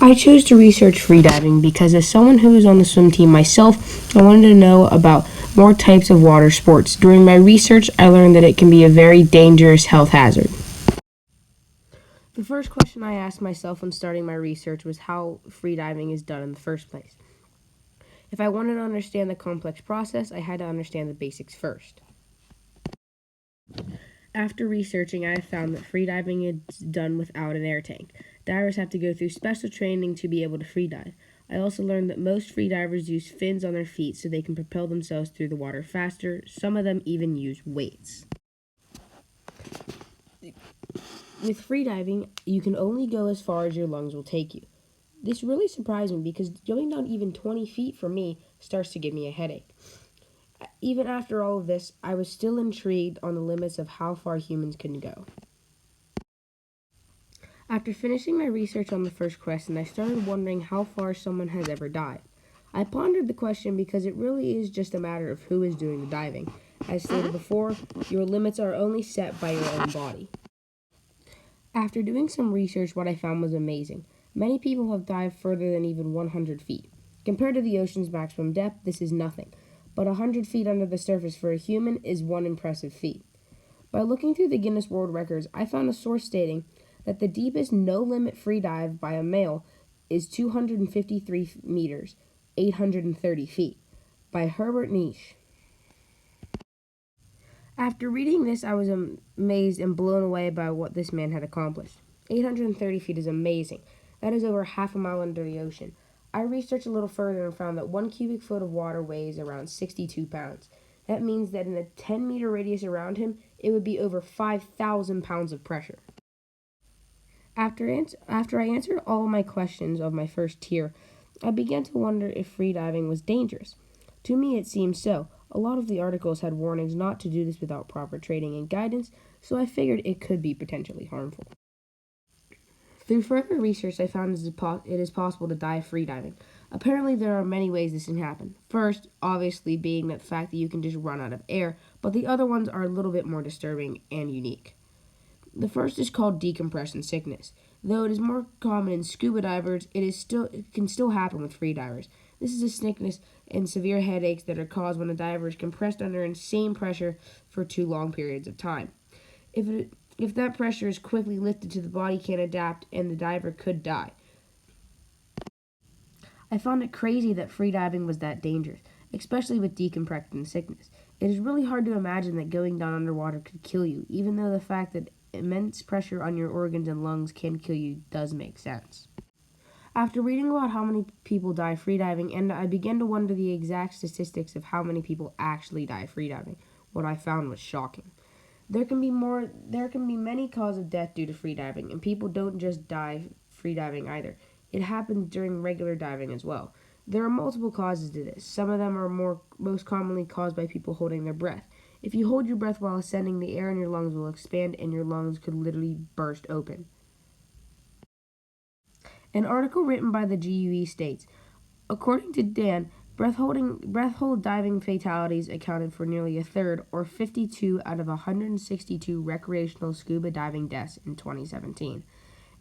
I chose to research freediving because as someone who is on the swim team myself, I wanted to know about more types of water sports. During my research, I learned that it can be a very dangerous health hazard. The first question I asked myself when starting my research was how freediving is done in the first place. If I wanted to understand the complex process, I had to understand the basics first. After researching, I have found that freediving is done without an air tank. Divers have to go through special training to be able to freedive. I also learned that most freedivers use fins on their feet so they can propel themselves through the water faster. Some of them even use weights. With freediving, you can only go as far as your lungs will take you. This really surprised me because going down even 20 feet for me starts to give me a headache. Even after all of this, I was still intrigued on the limits of how far humans can go. After finishing my research on the first question, I started wondering how far someone has ever dived. I pondered the question because it really is just a matter of who is doing the diving. As stated before, your limits are only set by your own body. After doing some research, what I found was amazing. Many people have dived further than even 100 feet. Compared to the ocean's maximum depth, this is nothing. But 100 feet under the surface for a human is one impressive feat. By looking through the Guinness World Records, I found a source stating that the deepest no-limit free dive by a male is 253 meters, 830 feet, by Herbert Niche. After reading this, I was amazed and blown away by what this man had accomplished. 830 feet is amazing. That is over half a mile under the ocean. I researched a little further and found that 1 cubic foot of water weighs around 62 pounds. That means that in a 10-meter radius around him, it would be over 5,000 pounds of pressure. After I answered all of my questions of my first tier, I began to wonder if freediving was dangerous. To me, it seemed so. A lot of the articles had warnings not to do this without proper training and guidance, so I figured it could be potentially harmful. Through further research, I found it is possible to dive freediving. Apparently, there are many ways this can happen. First, obviously, being the fact that you can just run out of air, but the other ones are a little bit more disturbing and unique. The first is called decompression sickness. Though it is more common in scuba divers, it can still happen with free divers. This is a sickness and severe headaches that are caused when a diver is compressed under insane pressure for too long periods of time. If that pressure is quickly lifted to the body can't adapt and the diver could die. I found it crazy that free diving was that dangerous, especially with decompression sickness. It is really hard to imagine that going down underwater could kill you, even though the fact that immense pressure on your organs and lungs can kill you does make sense. After reading about how many people die freediving, and I began to wonder the exact statistics of how many people actually die freediving, what I found was shocking. There can be many causes of death due to freediving, and people don't just die freediving either. It happens during regular diving as well. There are multiple causes to this. Some of them are most commonly caused by people holding their breath. If you hold your breath while ascending, the air in your lungs will expand and your lungs could literally burst open. An article written by the GUE states, according to Dan, breath-hold diving fatalities accounted for nearly a third, or 52 out of 162 recreational scuba diving deaths in 2017,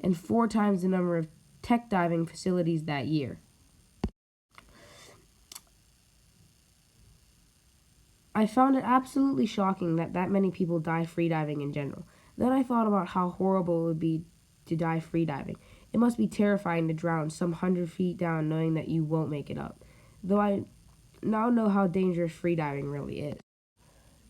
and 4 times the number of tech diving facilities that year. I found it absolutely shocking that many people die freediving in general. Then I thought about how horrible it would be to die freediving. It must be terrifying to drown some 100 feet down knowing that you won't make it up. Though I now know how dangerous freediving really is.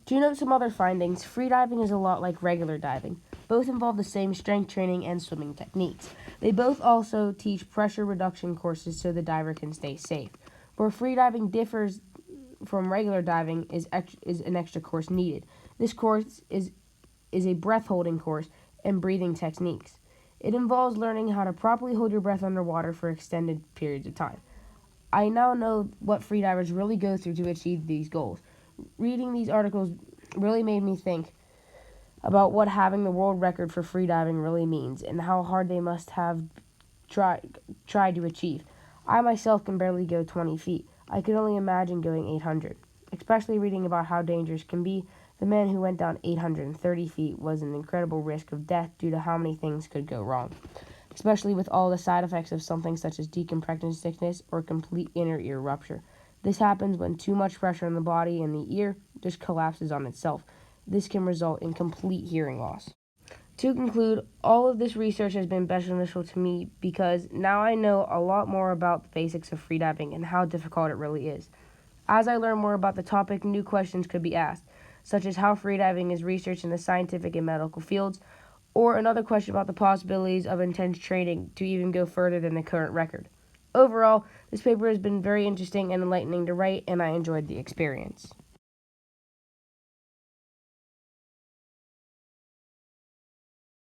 To note some other findings, freediving is a lot like regular diving. Both involve the same strength training and swimming techniques. They both also teach pressure reduction courses so the diver can stay safe. Where freediving differs from regular diving is an extra course needed. This course is a breath holding course and breathing techniques. It involves learning how to properly hold your breath underwater for extended periods of time. I now know what freedivers really go through to achieve these goals. Reading these articles really made me think about what having the world record for freediving really means and how hard they must have tried to achieve. I myself can barely go 20 feet. I could only imagine going 800. Especially reading about how dangerous can be, the man who went down 830 feet was an incredible risk of death due to how many things could go wrong. especially with all the side effects of something such as decompression sickness or complete inner ear rupture. This happens when too much pressure on the body and the ear just collapses on itself. This can result in complete hearing loss. To conclude, all of this research has been beneficial to me because now I know a lot more about the basics of freediving and how difficult it really is. As I learn more about the topic, new questions could be asked, such as how freediving is researched in the scientific and medical fields, or another question about the possibilities of intense training to even go further than the current record. Overall, this paper has been very interesting and enlightening to write, and I enjoyed the experience.